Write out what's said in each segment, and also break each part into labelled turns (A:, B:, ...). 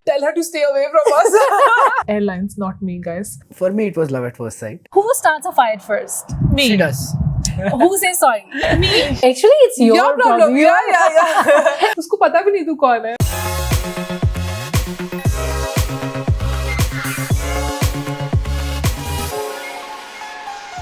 A: Tell her to stay away from us. Airlines, not me, guys.
B: For me, it was love at first sight.
C: Who starts a fight first?
A: Me.
B: She does.
C: Who says sorry?
A: Me.
C: Actually, it's your problem.
A: Yeah. उसको पता भी नहीं तू कौन है.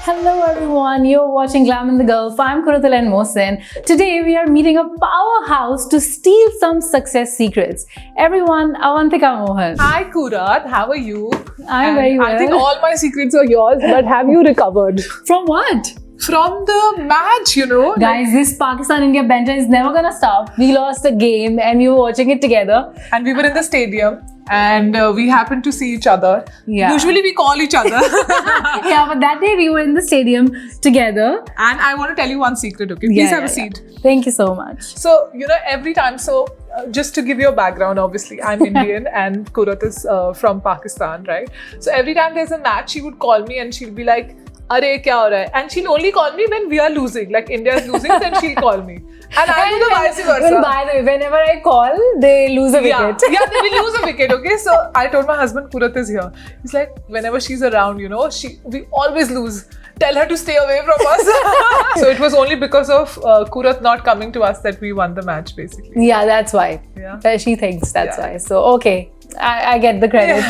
C: Hello everyone, you're watching Glam and the Gulf. I'm Kurutal and Mohsen. Today we are meeting a powerhouse to steal some success secrets. Everyone, Avantika Mohan.
A: Hi Kurat, how are you?
C: I'm very well.
A: I think all my secrets are yours, but have you recovered?
C: From what?
A: From the match, you know.
C: Guys, this Pakistan-India banter is never gonna stop. We lost a game and we were watching it together.
A: And we were in the stadium and we happened to see each other.
C: Yeah.
A: Usually we call each other.
C: Yeah, but that day we were in the stadium together.
A: And I want to tell you one secret, okay? Please have a seat.
C: Thank you so much.
A: So, you know, every time, just to give you a background, obviously, I'm Indian and Kurat is from Pakistan, right? So every time there's a match, she would call me and she'll be like, Arey, kya ho raha hai? And she'll only call me when we are losing, like India is losing, then she'll call me. And I do the vice versa.
C: By the way, whenever I call, they lose a wicket.
A: Yeah, they will lose a wicket, okay? So I told my husband, Kurat is here. He's like, whenever she's around, you know, we always lose. Tell her to stay away from us. So it was only because of Kurat not coming to us that we won the match, basically.
C: Yeah, that's why.
A: Yeah.
C: She thinks that's why. So, okay. I get the credit.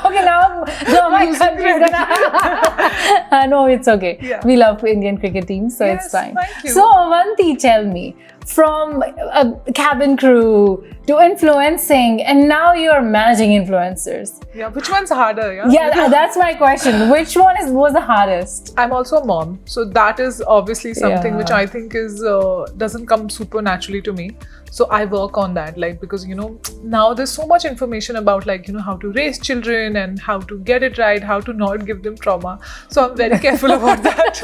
C: Okay, now my country's gonna... No, it's okay.
A: Yeah.
C: We love Indian cricket team, so
A: Yes,
C: it's fine.
A: thank you.
C: So, Avanti, tell me, from a cabin crew to influencing, and now you're managing influencers.
A: Yeah, which one's harder?
C: Yeah, that's my question. Which one was the hardest?
A: I'm also a mom, so that is obviously something which I think is doesn't come super naturally to me. So I work on that, like, because you know now there's so much information about, like, you know, how to raise children and how to get it right, how to not give them trauma. So I'm very careful about that.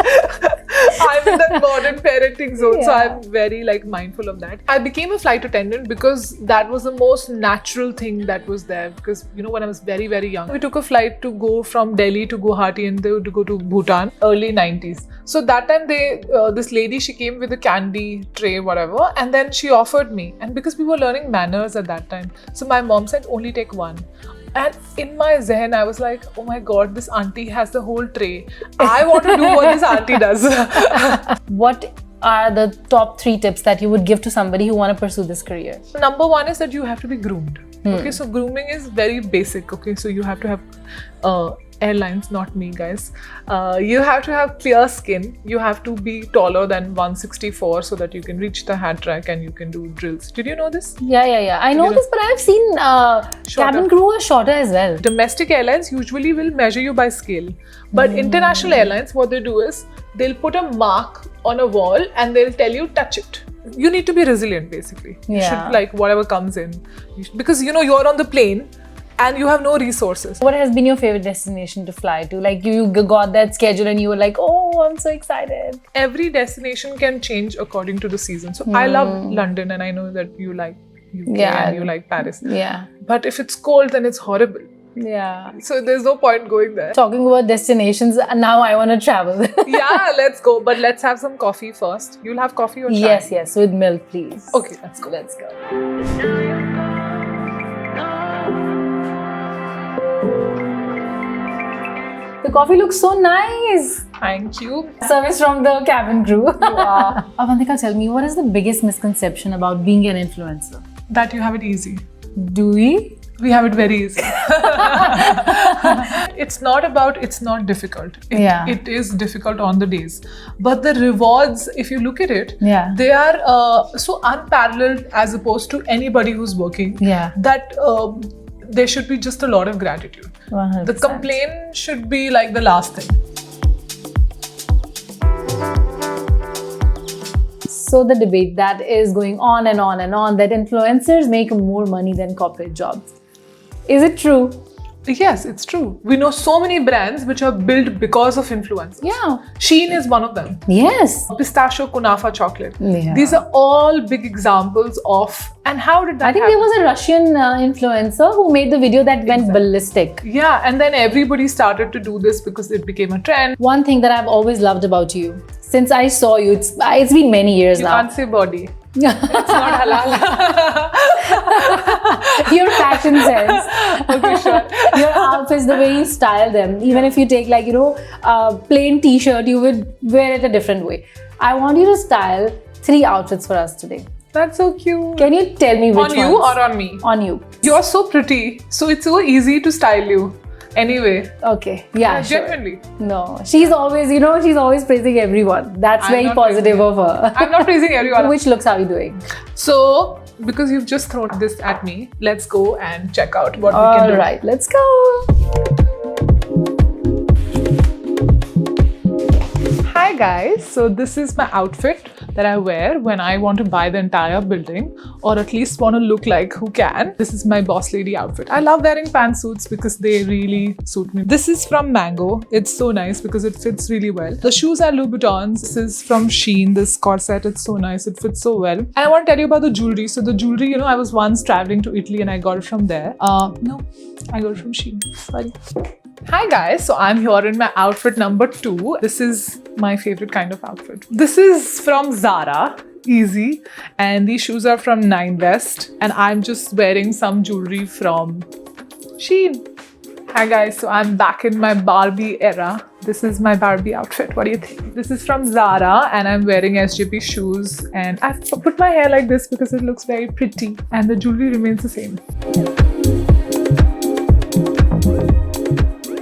A: I'm in that modern parenting zone, so I'm very like mindful of that. I became a flight attendant because that was the most natural thing that was there. Because you know, when I was very young, we took a flight to go from Delhi to Guwahati and to go to Bhutan, early 90s. So that time this lady, she came with a candy tray, whatever, and then she offered me. And because we were learning manners at that time, so my mom said only take one. And in my zehen, I was like, oh my god, this auntie has the whole tray. I want to do what this auntie does.
C: What are the top 3 tips that you would give to somebody who want to pursue this career?
A: Number 1 is that you have to be groomed. Okay, so grooming is very basic. Okay, so you have to have airlines, not me, guys. You have to have clear skin. You have to be taller than 164 so that you can reach the hat rack and you can do drills. Did you know this?
C: Yeah. I know this, but I've seen cabin crew are shorter as well.
A: Domestic airlines usually will measure you by scale. But international airlines, what they do is they'll put a mark on a wall and they'll tell you, touch it. You need to be resilient, basically. You should, like, whatever comes in. Because, you know, you're on the plane and you have no resources.
C: What has been your favorite destination to fly to? Like, you got that schedule and you were like, oh, I'm so excited.
A: Every destination can change according to the season. So I love London, and I know that you like UK and you like Paris.
C: Yeah.
A: But if it's cold, then it's horrible.
C: Yeah.
A: So there's no point going there.
C: Talking about destinations, now I want to travel.
A: Yeah, let's go. But let's have some coffee first. You'll have coffee or chai?
C: Yes, with milk, please.
A: Okay, let's go.
C: Let's go. The coffee looks so nice.
A: Thank you.
C: Service from the cabin crew. Wow. Avantika, tell me, what is the biggest misconception about being an influencer?
A: That you have it easy.
C: Do we?
A: We have it very easy. It's not difficult. It is difficult on the days. But the rewards, if you look at it, they are so unparalleled as opposed to anybody who's working. That there should be just a lot of gratitude.
C: 100%.
A: The complaint should be like the last thing.
C: So the debate that is going on and on and on, that influencers make more money than corporate jobs. Is it true?
A: Yes, it's true. We know so many brands which are built because of influencers.
C: Yeah.
A: Shein is one of them.
C: Yes.
A: Pistachio Kunafa chocolate.
C: Yeah.
A: These are all big examples of... And how did that happen?
C: I think there was a Russian influencer who made the video that went ballistic.
A: Yeah, and then everybody started to do this because it became a trend.
C: One thing that I've always loved about you, since I saw you, it's been many years now.
A: You can't say body. It's not halal.
C: Your fashion sense.
A: Okay, sure.
C: Your outfits, the way you style them. Even if you take like, a plain t-shirt, you would wear it a different way. I want you to style 3 outfits for us today.
A: That's so cute.
C: Can you tell me which ones?
A: On you or on me?
C: On you.
A: You're so pretty, so it's so easy to style you. Anyway.
C: Okay. Yeah, sure.
A: Genuinely.
C: No, she's always, she's always praising everyone. That's very positive of her.
A: I'm not praising everyone.
C: Which looks are you doing?
A: So, because you've just thrown this at me, let's go and check out what we can do.
C: Alright, let's go.
A: Hi guys, so this is my outfit that I wear when I want to buy the entire building, or at least want to look like who can. This is my boss lady outfit. I love wearing pantsuits because they really suit me. This is from Mango. It's so nice because it fits really well. The shoes are Louboutins. This is from Shein. This corset, it's so nice. It fits so well. And I want to tell you about the jewelry. So the jewelry, I was once traveling to Italy and I got it from there. No, I got it from Shein. Sorry. Hi guys, so I'm here in my outfit number 2. This is my favorite kind of outfit. This is from Zara, easy, and these shoes are from Nine West, and I'm just wearing some jewelry from Shein. Hi guys, so I'm back in my Barbie era. This is my Barbie outfit. What do you think? This is from Zara and I'm wearing SJP shoes, and I've put my hair like this because it looks very pretty and the jewelry remains the same.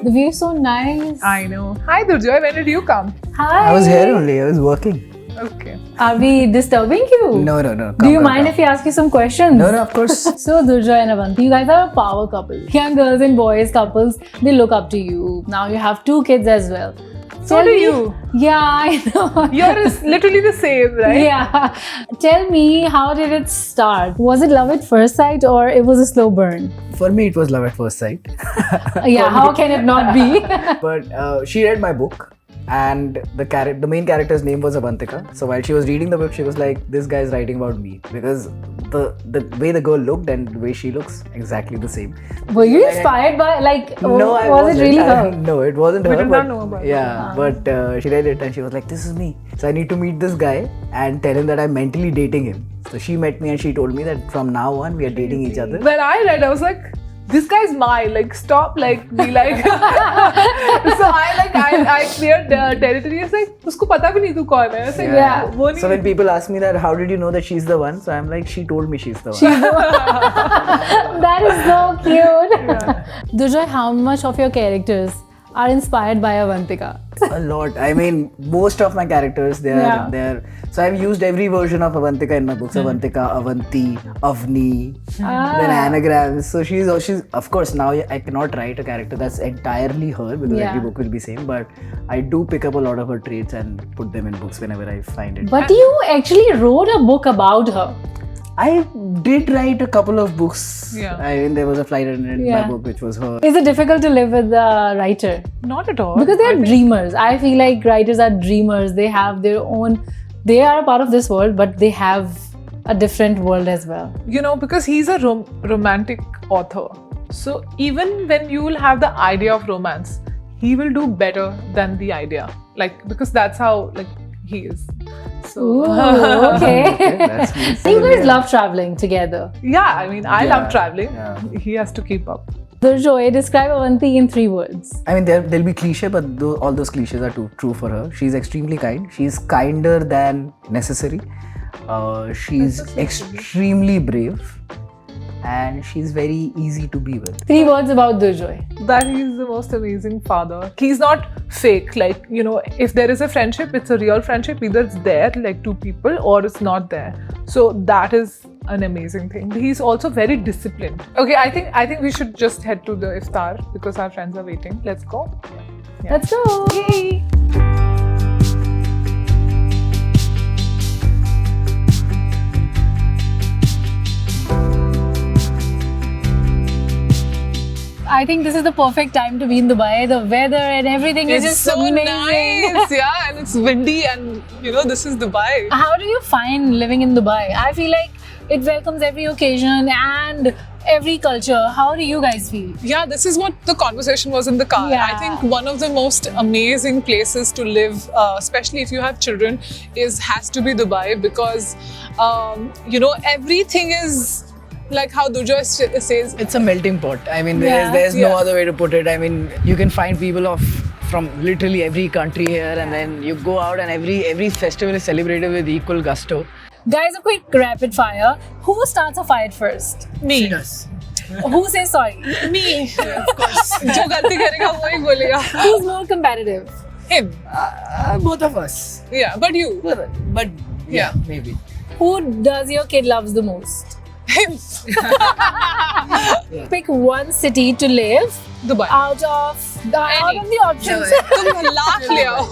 C: The view is so nice.
A: I know. Hi Durjoy, when did you come?
C: Hi.
B: I was here only. I was working.
A: Okay.
C: Are we disturbing you?
B: No.
C: Do you mind if we ask you some questions?
B: No, of course.
C: So Durjoy and Avanti, you guys are a power couple. Young girls and boys couples, they look up to you. Now you have 2 kids as well.
A: So do you.
C: Yeah, I know.
A: Yours is literally the same, right?
C: Yeah. Tell me, how did it start? Was it love at first sight or it was a slow burn?
B: For me, it was love at first sight.
C: Yeah, how can it not be?
B: But she read my book, and the main character's name was Avantika. So while she was reading the book, she was like, "This guy is writing about me," because the way the girl looked and the way she looks, exactly the same.
C: Were you inspired by
B: No, I
C: was
B: wasn't.
C: it really her?
B: No, it wasn't her.
A: We did not know about
B: yeah, but she read it and she was like, "This is me." So I need to meet this guy and tell him that I'm mentally dating him. So she met me and she told me that from now on we are dating each other.
A: When I read, I was like, this guy's mine. Like, stop, be like. So I cleared territory. I was like, usko pata bhi nahi tu kaun hai. I was like,
C: Yeah.
A: wo nahi.
B: So when people ask me that, how did you know that she's the one? So I'm like, she told me she's the one.
C: That is so cute. Durjoy, how much of your characters are inspired by Avantika?
B: A lot. I mean, most of my characters, they're. So I've used every version of Avantika in my books. Avantika, Avanti, Avni, then anagrams. So she's of course now I cannot write a character that's entirely her because every book will be same. But I do pick up a lot of her traits and put them in books whenever I find it.
C: But you actually wrote a book about her.
B: I did write a couple of books.
A: Yeah.
B: I mean, there was a flight attendant in my book which was her.
C: Is it difficult to live with a writer?
A: Not at all.
C: Because they are dreamers. I feel like writers are dreamers. They have their own, they are a part of this world, but they have a different world as well.
A: Because he's a romantic author. So even when you will have the idea of romance, he will do better than the idea. Because that's how he is. So
C: Ooh, okay.
B: That's nice.
C: So you guys love traveling together.
A: yeah, I mean, I love traveling.
B: Yeah.
A: He has to keep up.
C: Durjoy, describe Avanti in 3 words.
B: I mean, there'll be cliche, but all those cliches are true for her. She's extremely kind. She's kinder than necessary. She's extremely brave. And she's very easy to be with.
C: 3 words about Durjoy.
A: That he's the most amazing father. He's not fake. If there is a friendship, it's a real friendship. Either it's there, 2 people, or it's not there. So that is an amazing thing. He's also very disciplined. Okay, I think we should just head to the iftar because our friends are waiting. Let's go. Yeah.
C: Let's go.
A: Yay!
C: I think this is the perfect time to be in Dubai. The weather and everything is just
A: so
C: amazing.
A: nice, yeah, and it's windy, and this is Dubai.
C: How do you find living in Dubai? I feel like it welcomes every occasion and every culture. How do you guys feel?
A: Yeah, this is what the conversation was in the car.
C: Yeah.
A: I think one of the most amazing places to live, especially if you have children, has to be Dubai because everything is like how Durjoy says,
B: it's a melting pot. I mean, there's no other way to put it. I mean, you can find people from literally every country here, and then you go out and every festival is celebrated with equal gusto.
C: Guys, a quick rapid fire. Who starts a fight first?
A: me.
B: She does.
C: Who says sorry?
A: Me.
B: Of course.
A: जो गलती करेगा वो ही बोलेगा.
C: Who's more competitive?
A: Him.
B: Both of us.
A: Yeah, but you.
B: But yeah, maybe.
C: Who does your kid loves the most?
A: Him.
C: Pick one city to live
A: Dubai.
C: out of the options.
A: तुम लाख ले आओ.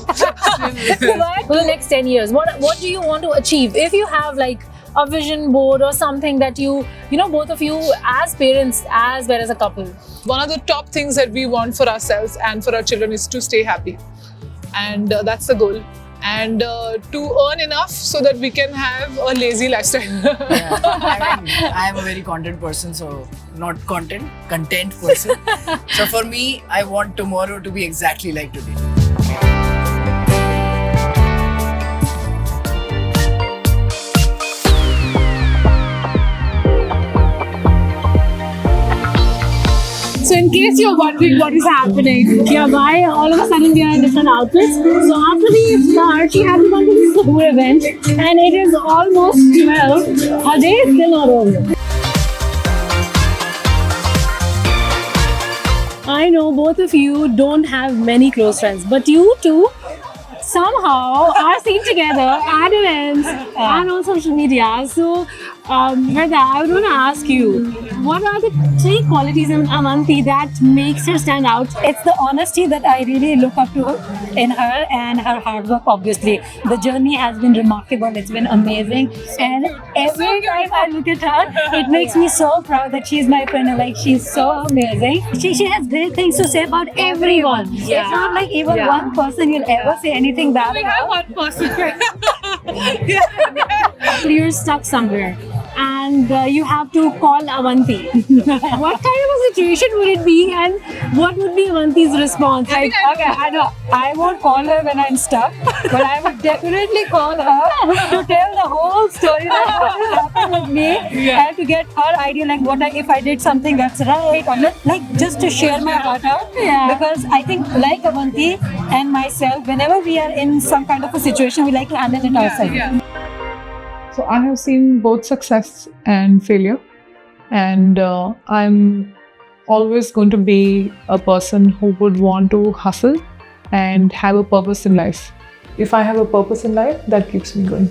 C: Dubai for the next 10 years. What do you want to achieve? If you have like a vision board or something that you know, both of you as parents as well as a couple.
A: One of the top things that we want for ourselves and for our children is to stay happy, and that's the goal. And to earn enough so that we can have a lazy lifestyle.
B: I mean, I am a very content person, so not content person. So for me, I want tomorrow to be exactly like today.
C: So in case you're wondering what is happening, why all of a sudden we are in different outfits. So after we start, she had to come to this school event and it is almost 12. Her day is still not over. I know both of you don't have many close friends, but you two somehow are seen together at events and on social media. So, Vedha, I would want to ask you, what are the 3 qualities in Avanti that makes her stand out?
D: It's the honesty that I really look up to in her, and her hard work, obviously. The journey has been remarkable. It's been amazing. And every time I look at her, it makes me so proud that she's my friend. Like, she's so amazing. She has great things to say about everyone.
C: Yeah.
D: It's not like even one person you'll ever say anything bad
A: We have
D: about.
A: one person.
C: You're stuck somewhere and you have to call Avanti. What kind of a situation would it be and what would be Avanti's response?
D: Like, okay, I know I won't call her when I'm stuck, but I would definitely call her to tell the whole story that what has happened with me and to get her idea, like if I did something that's right, or not, like just to share my heart out. Because I think, like Avanti and myself, whenever we are in some kind of a situation, we like to handle it ourselves.
A: So I have seen both success and failure, and I'm always going to be a person who would want to hustle and have a purpose in life. If I have a purpose in life, that keeps me going.